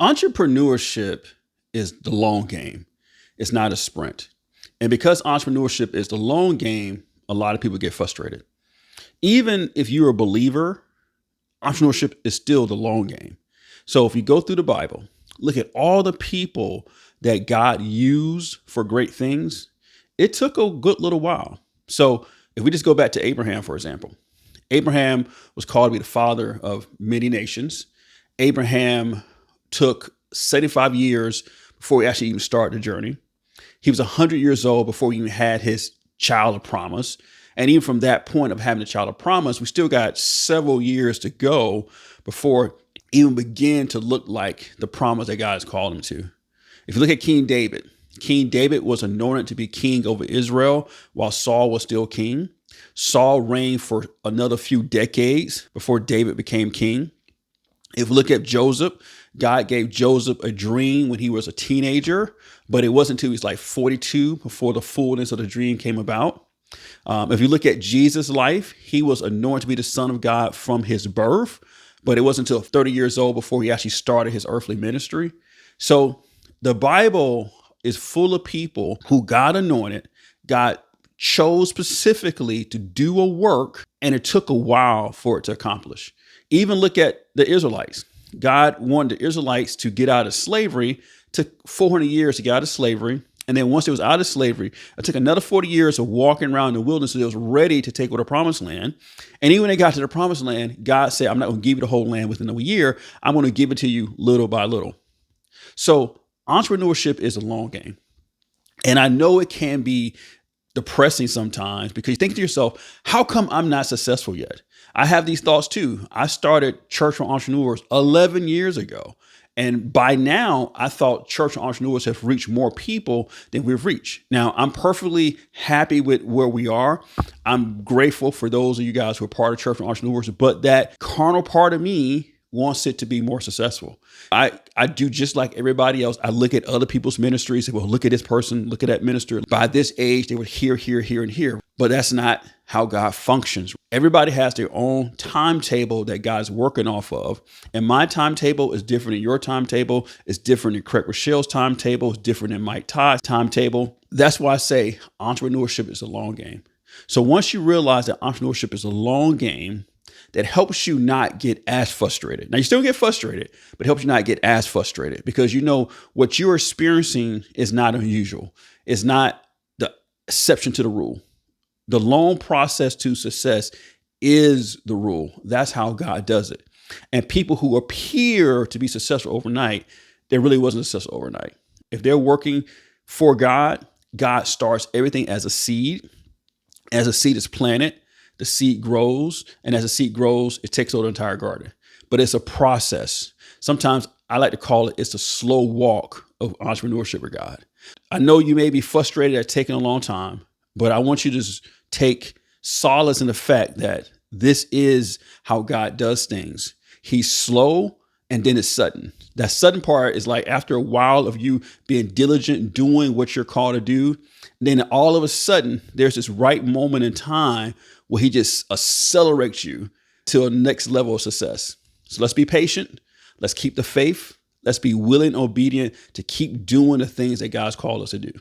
Entrepreneurship is the long game. It's not a sprint. And because entrepreneurship is the long game, a lot of people get frustrated. Even if you're a believer, entrepreneurship is still the long game. So if you go through the Bible, look at all the people that God used for great things, it took a good little while. So if we just go back to Abraham, for example, Abraham was called to be the father of many nations. Abraham took 75 years before he actually even started the journey. He was 100 years old before he even had his child of promise. And even from that point of having a child of promise, we still got several years to go before it even begin to look like the promise that God has called him to. If you look at King David was anointed to be king over Israel while Saul was still king. Saul reigned for another few decades before David became king. If we look at Joseph, God gave Joseph a dream when he was a teenager, but it wasn't until he was like 42 before the fullness of the dream came about. If you look at Jesus' life, he was anointed to be the Son of God from his birth, but it wasn't until 30 years old before he actually started his earthly ministry. So the Bible is full of people who God anointed, God chose specifically to do a work, and it took a while for it to accomplish. Even look at the Israelites. God wanted the Israelites to get out of slavery. It took 400 years to get out of slavery. And then once it was out of slavery, it took another 40 years of walking around the wilderness until it was ready to take over the promised land. And even when they got to the promised land, God said, I'm not going to give you the whole land within a year. I'm going to give it to you little by little. So entrepreneurship is a long game. And I know it can be depressing sometimes because you think to yourself, how come I'm not successful yet? I have these thoughts too. I started Church for Entrepreneurs 11 years ago. And by now, I thought Church for Entrepreneurs have reached more people than we've reached. Now, I'm perfectly happy with where we are. I'm grateful for those of you guys who are part of Church for Entrepreneurs, but that carnal part of me wants it to be more successful. I do just like everybody else. I look at other people's ministries. Well, look at this person, look at that minister. By this age, they were here, and here. But that's not how God functions. Everybody has their own timetable that God's working off of. And my timetable is different than your timetable. It's different than Craig Rochelle's timetable. It's different than Mike Todd's timetable. That's why I say entrepreneurship is a long game. So once you realize that entrepreneurship is a long game, that helps you not get as frustrated. Now, you still get frustrated, but it helps you not get as frustrated because you know what you're experiencing is not unusual. It's not the exception to the rule. The long process to success is the rule. That's how God does it. And people who appear to be successful overnight, they really wasn't successful overnight. If they're working for God, God starts everything as a seed. As a seed is planted, the seed grows, and as the seed grows, it takes over the entire garden. But it's a process. Sometimes I like to call it's a slow walk of entrepreneurship with God. I know you may be frustrated at taking a long time, but I want you to just take solace in the fact that this is how God does things. He's slow and then it's sudden. That sudden part is like after a while of you being diligent, doing what you're called to do, then all of a sudden there's this right moment in time where he just accelerates you to a next level of success. So let's be patient. Let's keep the faith. Let's be willing and obedient to keep doing the things that God's called us to do.